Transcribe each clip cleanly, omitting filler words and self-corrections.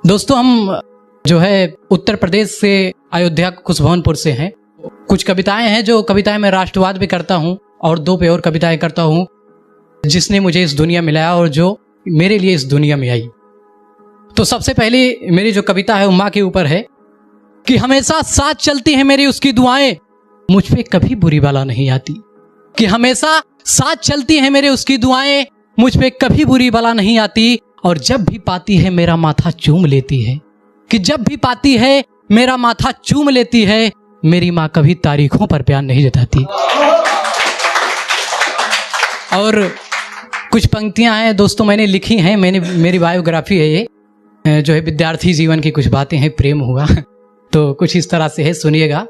दोस्तों हम जो है उत्तर प्रदेश से अयोध्या खुशभवनपुर से हैं। कुछ कविताएं हैं जो कविताएं मैं राष्ट्रवाद भी करता हूं और दो पे और कविताएं करता हूं जिसने मुझे इस दुनिया में लाया और जो मेरे लिए इस दुनिया में आई। तो सबसे पहली मेरी जो कविता है वो माँ के ऊपर है कि हमेशा साथ चलती है मेरी उसकी दुआएं, मुझ पे कभी बुरी बला नहीं आती। कि हमेशा साथ चलती है मेरे उसकी दुआएं, मुझ पे कभी बुरी बला नहीं आती। और जब भी पाती है मेरा माथा चूम लेती है। कि जब भी पाती है मेरा माथा चूम लेती है। मेरी माँ कभी तारीखों पर प्यार नहीं जताती। और कुछ पंक्तियां हैं दोस्तों मैंने लिखी हैं, मेरी बायोग्राफी है ये, जो है विद्यार्थी जीवन की कुछ बातें हैं, प्रेम हुआ तो कुछ इस तरह से है, सुनिएगा।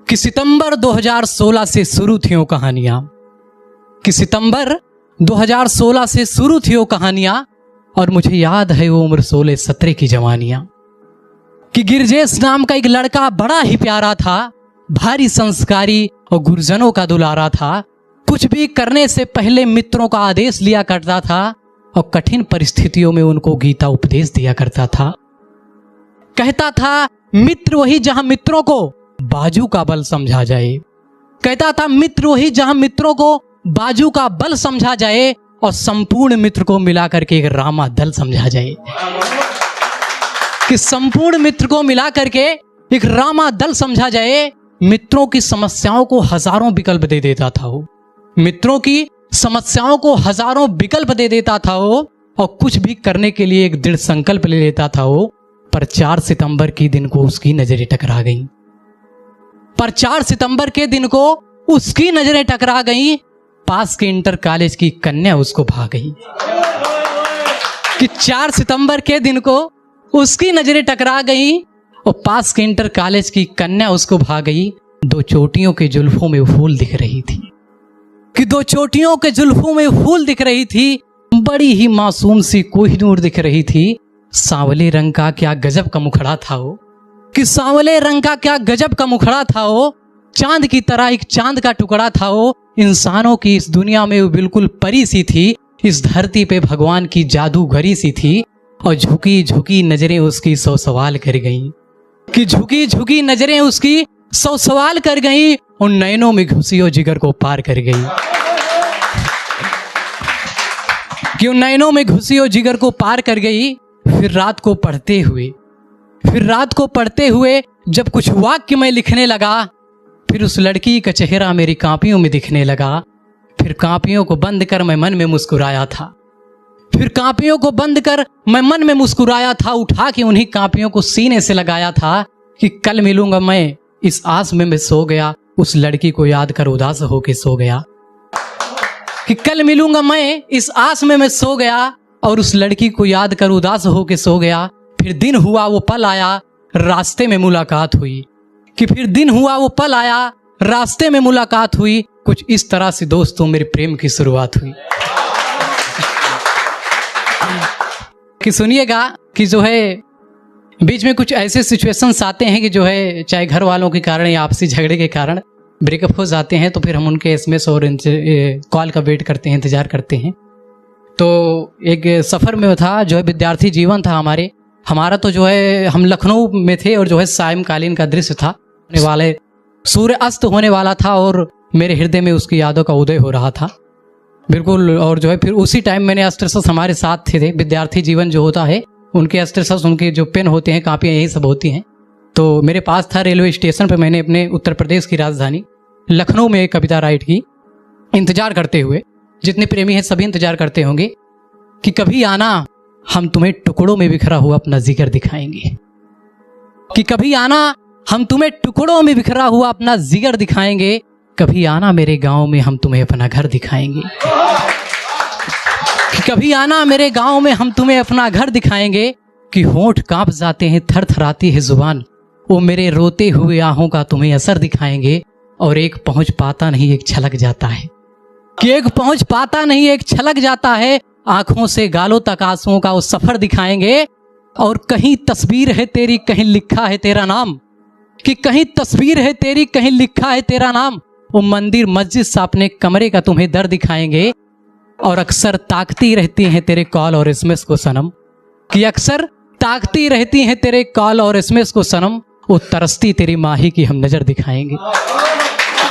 कि सितंबर 2016 से शुरू थी वो कहानियां। कि सितंबर 2016 से शुरू थी वो कहानियां और मुझे याद है वो उम्र 16-17 की जवानियां। कि गिरजेश नाम का एक लड़का बड़ा ही प्यारा था, भारी संस्कारी और गुरुजनों का दुलारा था। कुछ भी करने से पहले मित्रों का आदेश लिया करता था और कठिन परिस्थितियों में उनको गीता उपदेश दिया करता था। कहता था मित्र वही जहां मित्रों को बाजू का बल समझा जाए। कहता था मित्र वही जहां मित्रों को बाजू का बल समझा जाए और संपूर्ण मित्र को मिलाकर के एक रामा दल समझा जाए। कि संपूर्ण मित्र को मिलाकर के एक रामा दल समझा जाए। मित्रों की समस्याओं को हजारों विकल्प दे देता था वो। मित्रों की समस्याओं को हजारों विकल्प दे देता था वो और कुछ भी करने के लिए एक दृढ़ संकल्प ले लेता था वो। पर 4 सितंबर के दिन को उसकी नजरें टकरा गईं। पर 4 सितंबर के दिन को उसकी नजरें टकरा गईं। पास के इंटर कॉलेज की कन्या उसको भा गई। कि 4 सितंबर के दिन को उसकी नजरें टकरा गई और पास के इंटर कॉलेज की कन्या उसको भा गई। 2 चोटियों के जुल्फों में फूल दिख रही थी। कि 2 चोटियों के जुल्फों में फूल दिख रही थी। बड़ी ही मासूम सी कोहिनूर दिख रही थी। सांवले रंग का क्या गजब का मुखड़ा था वो। कि सांवले रंग का क्या गजब का मुखड़ा था वो। चांद की तरह एक चांद का टुकड़ा था वो। इंसानों की इस दुनिया में वो बिल्कुल परी सी थी। इस धरती पे भगवान की जादूगरी सी थी। और झुकी झुकी नजरें उसकी 100 सवाल कर गईं। कि झुकी झुकी नजरें उसकी 100 सवाल कर गईं और नैनों में घुसी और जिगर को पार कर गई। कि उन नैनों में घुसी और जिगर को पार कर गई। फिर रात को पढ़ते हुए जब कुछ वाक्य मैं लिखने लगा, फिर उस लड़की का चेहरा मेरी कापियों में दिखने लगा। फिर कापियों को बंद कर मैं मन में मुस्कुराया था। उठा के उन्हीं कापियों को सीने से लगाया था। कि कल मिलूंगा मैं इस आस में मैं सो गया, उस लड़की को याद कर उदास होके सो गया। कि कल मिलूंगा मैं इस आस में मैं सो गया और उस लड़की को याद कर उदास होके सो गया। फिर दिन हुआ वो पल आया, रास्ते में मुलाकात हुई। कुछ इस तरह से दोस्तों मेरे प्रेम की शुरुआत हुई। कि सुनिएगा कि जो है बीच में कुछ ऐसे सिचुएशंस आते हैं कि जो है चाहे घर वालों के कारण या आपसी झगड़े के कारण ब्रेकअप हो जाते हैं, तो फिर हम उनके एसएमएस और कॉल का वेट करते हैं, इंतजार करते हैं। तो एक सफ़र में था जो है विद्यार्थी जीवन था हमारा तो जो है हम लखनऊ में थे और जो है सायंकालीन का दृश्य था, वाले सूर्य अस्त होने वाला था और मेरे हृदय में उसकी यादों का उदय हो रहा था बिल्कुल। और जो है फिर उसी टाइम मैंने अस्त्र-शस्त्र हमारे साथ थे। विद्यार्थी जीवन जो होता है उनके अस्त्र-शस्त्र, उनके जो पेन होते हैं, कापियाँ, यही सब होती हैं। तो मेरे पास था। रेलवे स्टेशन पर मैंने अपने उत्तर प्रदेश की राजधानी लखनऊ में एक कविता राइट की, इंतजार करते हुए। जितने प्रेमी हैं सभी इंतजार करते होंगे कि कभी आना हम तुम्हें टुकड़ों में बिखरा हुआ अपना जिगर दिखाएंगे। कि कभी आना हम तुम्हें टुकड़ों में बिखरा हुआ अपना जिगर दिखाएंगे। कभी आना मेरे गांव में हम तुम्हें अपना घर दिखाएंगे। कि कभी आना मेरे गांव में हम तुम्हें अपना घर दिखाएंगे। कि होंठ कांप जाते हैं, थरथराती है जुबान, वो मेरे रोते हुए आहों का तुम्हें असर दिखाएंगे। और एक पहुंच पाता नहीं एक छलक जाता है। कि एक पहुंच पाता नहीं एक छलक जाता है। आंखों से गालों तक आंसुओं का वो सफर दिखाएंगे। और कहीं तस्वीर है तेरी कहीं लिखा है तेरा नाम। कि कहीं तस्वीर है तेरी कहीं लिखा है तेरा नाम। वो मंदिर मस्जिद सा अपने कमरे का तुम्हें दर दिखाएंगे। और अक्सर ताकती रहती हैं तेरे कॉल और एसएमएस को सनम। कि अक्सर ताकती रहती हैं तेरे कॉल और एसएमएस को सनम, वो तरसती तेरी माही की हम नजर दिखाएंगे।